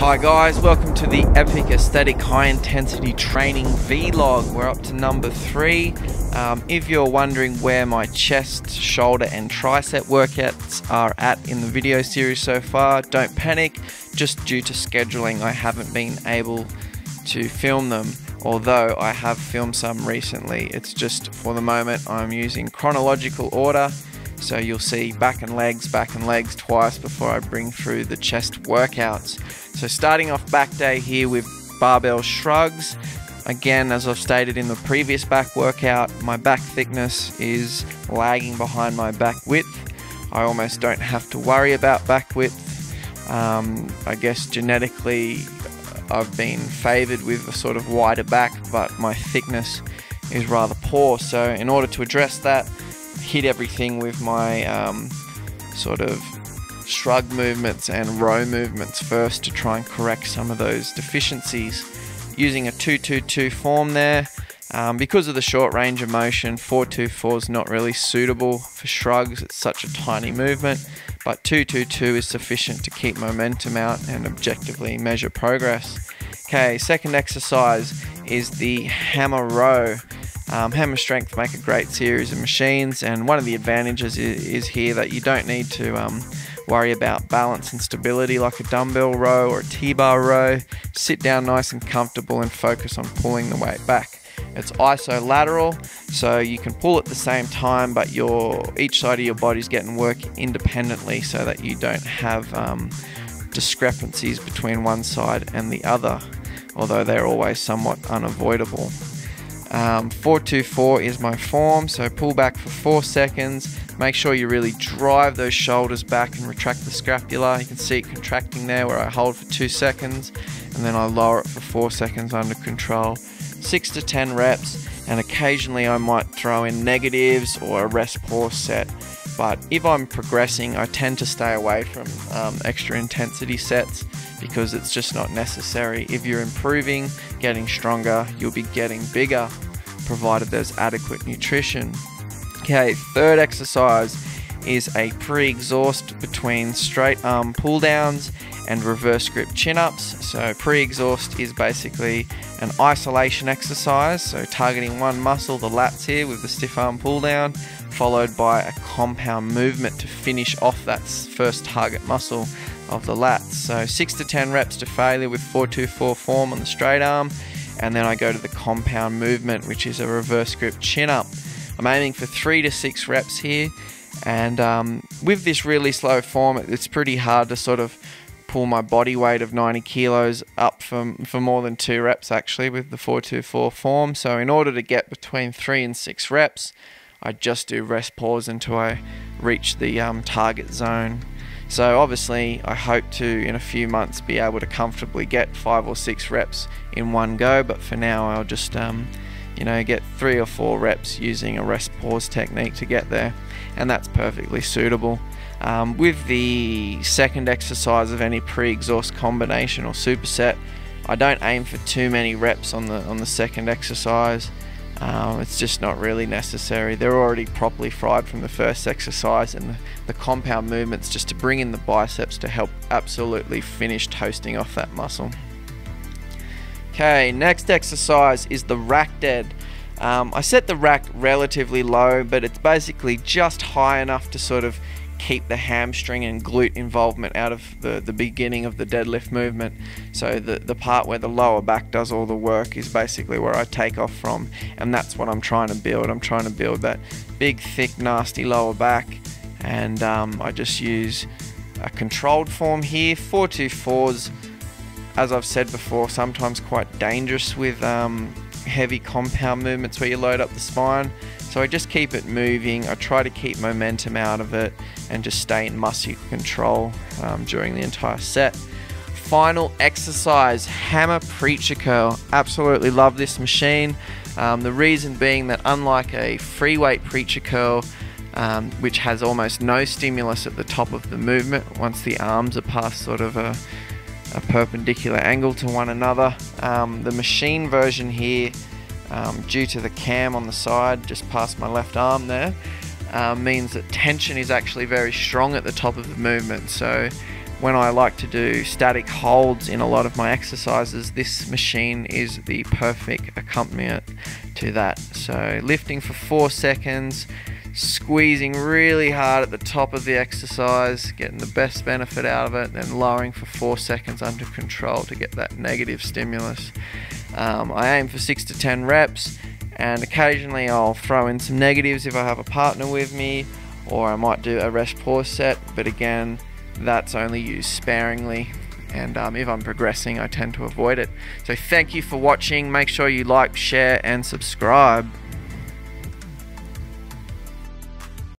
Hi guys, welcome to the Epic Aesthetic High Intensity Training Vlog. We're up to number 3. If you're wondering where my chest, shoulder and tricep workouts are at in the video series so far, don't panic. Just due to scheduling, I haven't been able to film them, although I have filmed some recently. It's just for the moment I'm using chronological order. So you'll see back and legs twice before I bring through the chest workouts. So starting off back day here with barbell shrugs. Again, as I've stated in the previous back workout, my back thickness is lagging behind my back width. I almost don't have to worry about back width. I guess genetically I've been favored with a sort of wider back, but my thickness is rather poor. So in order to address that, hit everything with my sort of shrug movements and row movements first to try and correct some of those deficiencies. Using a 2-2-2 form there. Because of the short range of motion, 4-2-4 is not really suitable for shrugs. It's such a tiny movement, but 2-2-2 is sufficient to keep momentum out and objectively measure progress. Okay, second exercise is the hammer row. Hammer strength make a great series of machines, and one of the advantages is here that you don't need to worry about balance and stability like a dumbbell row or a T-bar row. Sit down nice and comfortable and focus on pulling the weight back. It's isolateral, so you can pull at the same time, but each side of your body's getting work independently so that you don't have discrepancies between one side and the other, although they're always somewhat unavoidable. 4-2-4 is my form, so pull back for 4 seconds. Make sure you really drive those shoulders back and retract the scapula. You can see it contracting there where I hold for 2 seconds and then I lower it for 4 seconds under control. 6 to 10 reps, and occasionally I might throw in negatives or a rest pause set. But if I'm progressing, I tend to stay away from extra intensity sets because it's just not necessary. If you're improving, getting stronger, you'll be getting bigger, provided there's adequate nutrition. Okay, third exercise is a pre-exhaust between straight arm pull downs and reverse grip chin-ups. So pre-exhaust is basically an isolation exercise, so targeting one muscle, the lats here with the stiff arm pull down, followed by a compound movement to finish off that first target muscle of the lats. So 6 to 10 reps to failure with 4-2-4 form on the straight arm, and then I go to the compound movement, which is a reverse grip chin-up. I'm aiming for 3 to 6 reps here, and with this really slow form, it's pretty hard to sort of pull my body weight of 90 kilos up for more than 2 reps actually with the 4-2-4 form. So in order to get between 3 and 6 reps, I just do rest pause until I reach the target zone. So obviously I hope to in a few months be able to comfortably get 5 or 6 reps in one go, but for now I'll just get 3 or 4 reps using a rest pause technique to get there, and that's perfectly suitable. With the second exercise of any pre-exhaust combination or superset, I don't aim for too many reps on the second exercise. It's just not really necessary. They're already properly fried from the first exercise, and the compound movements just to bring in the biceps to help absolutely finish toasting off that muscle. Okay, next exercise is the rack dead. I set the rack relatively low, but it's basically just high enough to sort of keep the hamstring and glute involvement out of the beginning of the deadlift movement. So the part where the lower back does all the work is basically where I take off from, and that's what I'm trying to build. I'm trying to build that big, thick, nasty lower back, and I just use a controlled form here. 4-2-4s, as I've said before, sometimes quite dangerous with heavy compound movements where you load up the spine. So I just keep it moving. I try to keep momentum out of it and just stay in muscle control during the entire set. Final exercise, hammer preacher curl. Absolutely love this machine. The reason being that unlike a free weight preacher curl, which has almost no stimulus at the top of the movement once the arms are past sort of a perpendicular angle to one another, the machine version here, due to the cam on the side just past my left arm there, means that tension is actually very strong at the top of the movement. So when I like to do static holds in a lot of my exercises, this machine is the perfect accompaniment to that. So lifting for 4 seconds, squeezing really hard at the top of the exercise, getting the best benefit out of it, then lowering for 4 seconds under control to get that negative stimulus. I aim for 6 to 10 reps, and occasionally I'll throw in some negatives if I have a partner with me, or I might do a rest pause set, but again, that's only used sparingly, and if I'm progressing I tend to avoid it. So thank you for watching. Make sure you like, share and subscribe.